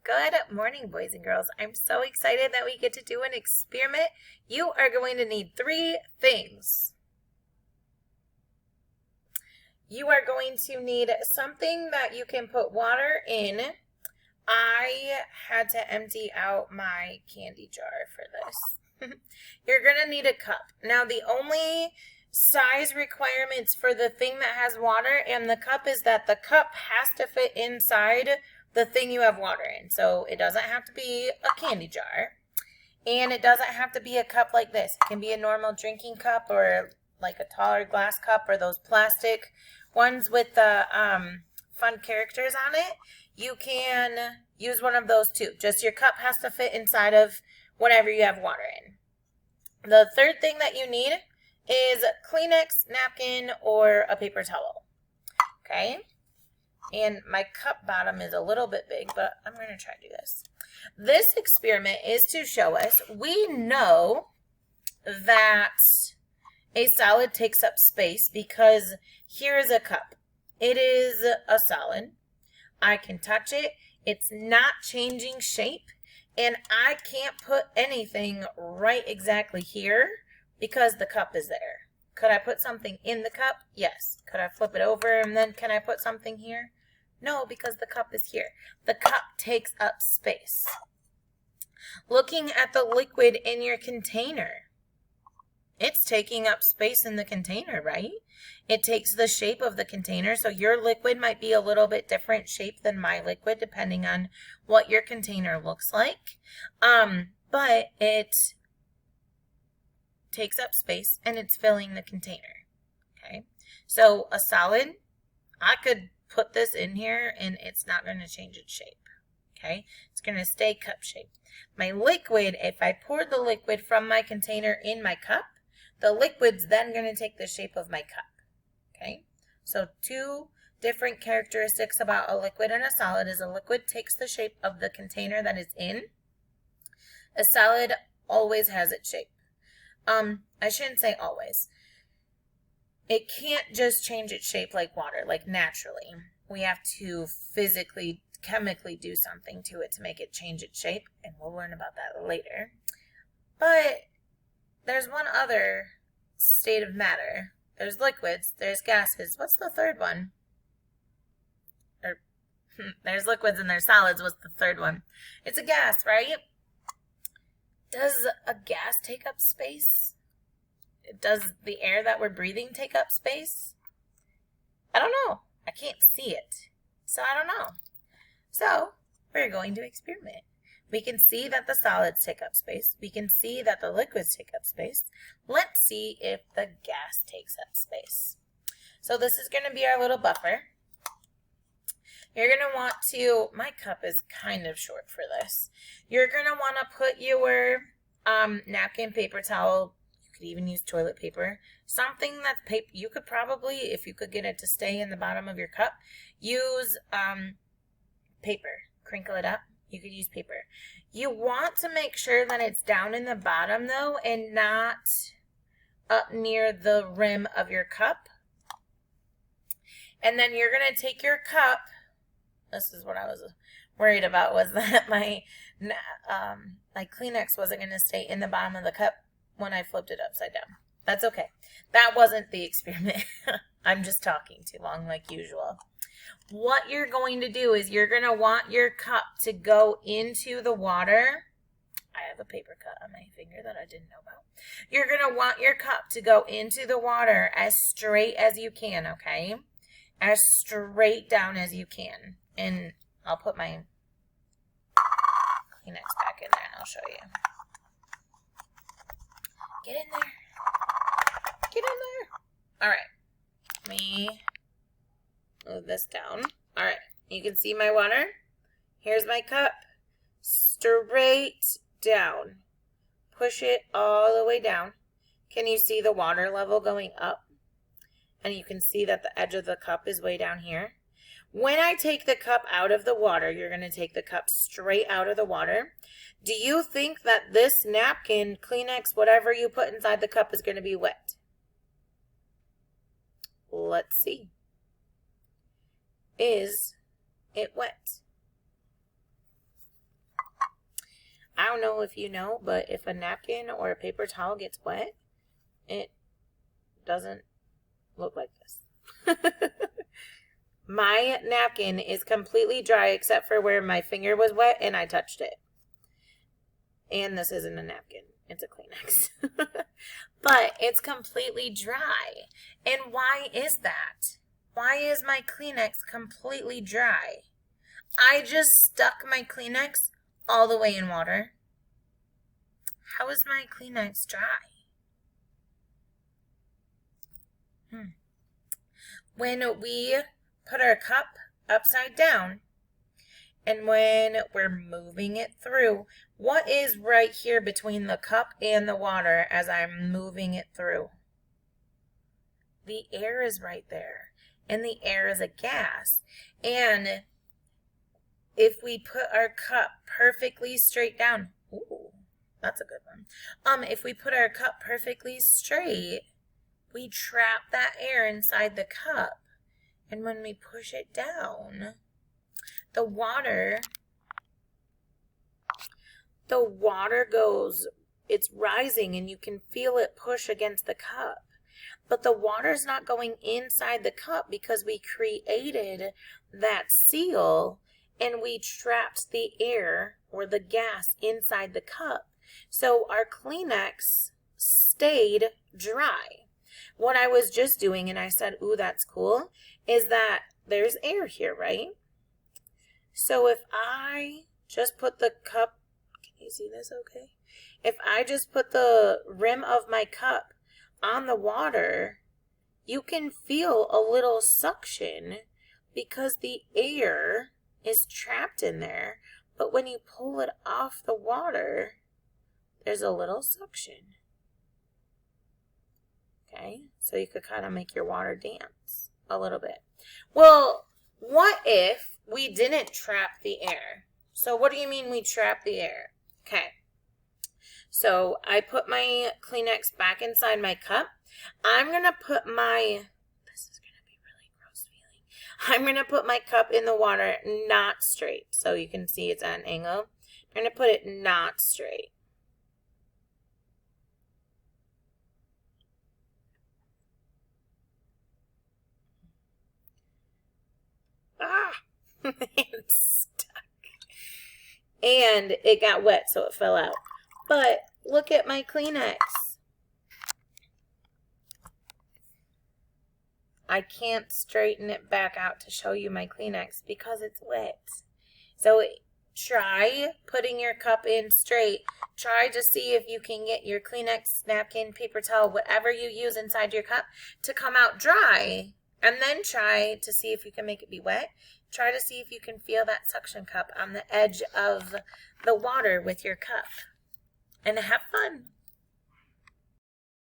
Good morning, boys and girls. I'm so excited that we get to do an experiment. You are going to need three things. You are going to need something that you can put water in. I had to empty out my candy jar for this. You're going to need a cup. Now, the only size requirements for the thing that has water and the cup is that the cup has to fit inside the thing you have water in. So it doesn't have to be a candy jar, and it doesn't have to be a cup like this. It can be a normal drinking cup or like a taller glass cup or those plastic ones with the fun characters on it. You can use one of those too. Just your cup has to fit inside of whatever you have water in. The third thing that you need is Kleenex, napkin, or a paper towel. Okay? And my cup bottom is a little bit big, but I'm going to try to do this. This experiment is to show us, we know that a solid takes up space because here is a cup. It is a solid. I can touch it. It's not changing shape. And I can't put anything right exactly here because the cup is there. Could I put something in the cup? Yes. Could I flip it over and then can I put something here? No, because the cup is here. The cup takes up space. Looking at the liquid in your container, it's taking up space in the container, right? It takes the shape of the container, so your liquid might be a little bit different shape than my liquid depending on what your container looks like. But it takes up space and it's filling the container. Okay, so a solid, I could put this in here and it's not going to change its shape. Okay, it's going to stay cup shape. My liquid, if I pour the liquid from my container in my cup, the liquid's then going to take the shape of my cup. Okay, so two different characteristics about a liquid and a solid is a liquid takes the shape of the container that it's in. A solid always has its shape. I shouldn't say always. It can't just change its shape like water, like naturally. We have to physically, chemically do something to it to make it change its shape, and we'll learn about that later. But there's one other state of matter. There's liquids, there's gases. What's the third one? There's liquids and there's solids. What's the third one? It's a gas, right? Does a gas take up space? Does the air that we're breathing take up space? I don't know. I can't see it. So I don't know. So we're going to experiment. We can see that the solids take up space. We can see that the liquids take up space. Let's see if the gas takes up space. So this is going to be our little buffer. You're going to want to, my cup is kind of short for this. You're going to want to put your napkin, paper towel, you could even use toilet paper, something that's paper. You could probably, if you could get it to stay in the bottom of your cup, use paper. Crinkle it up. You could use paper. You want to make sure that it's down in the bottom though and not up near the rim of your cup. And then you're going to take your cup. This is what I was worried about, was that my Kleenex wasn't going to stay in the bottom of the cup when I flipped it upside down. That's okay. That wasn't the experiment. I'm just talking too long like usual. What you're going to do is you're going to want your cup to go into the water. I have a paper cut on my finger that I didn't know about. You're going to want your cup to go into the water as straight as you can, okay? As straight down as you can. And I'll put my Kleenex back in there and I'll show you. Get in there. Get in there. All right. Let me move this down. All right. You can see my water. Here's my cup. Straight down. Push it all the way down. Can you see the water level going up? And you can see that the edge of the cup is way down here. When I take the cup out of the water, you're going to take the cup straight out of the water. Do you think that this napkin, Kleenex, whatever you put inside the cup is going to be wet? Let's see. Is it wet? don't know if you know, but if a napkin or a paper towel gets wet, it doesn't look like this. My napkin is completely dry except for where my finger was wet and I touched it. And this isn't a napkin. It's a Kleenex. But it's completely dry. And why is that? Why is my Kleenex completely dry? I just stuck my Kleenex all the way in water. How is my Kleenex dry? When we put our cup upside down and when we're moving it through, what is right here between the cup and the water as I'm moving it through? The air is right there, and the air is a gas. And if we put our cup perfectly straight down, ooh, that's a good one. If we put our cup perfectly straight, we trap that air inside the cup. And when we push it down, the water goes, it's rising and you can feel it push against the cup. But the water's not going inside the cup because we created that seal and we trapped the air or the gas inside the cup. So our Kleenex stayed dry. What I was just doing, and I said, ooh, that's cool, is that there's air here, right? So if I just put the cup, can you see this okay? If I just put the rim of my cup on the water, you can feel a little suction because the air is trapped in there. But when you pull it off the water, there's a little suction. Okay, so you could kind of make your water dance a little bit. Well, what if we didn't trap the air? So what do you mean we trap the air? Okay, so I put my Kleenex back inside my cup. I'm going to put my, this is going to be really gross feeling. I'm going to put my cup in the water not straight. So you can see it's at an angle. I'm going to put it not straight. It's stuck. And it got wet, so it fell out. But look at my Kleenex. I can't straighten it back out to show you my Kleenex because it's wet. So try putting your cup in straight. Try to see if you can get your Kleenex, napkin, paper towel, whatever you use inside your cup to come out dry. And then try to see if you can make it be wet. Try to see if you can feel that suction cup on the edge of the water with your cup. And have fun.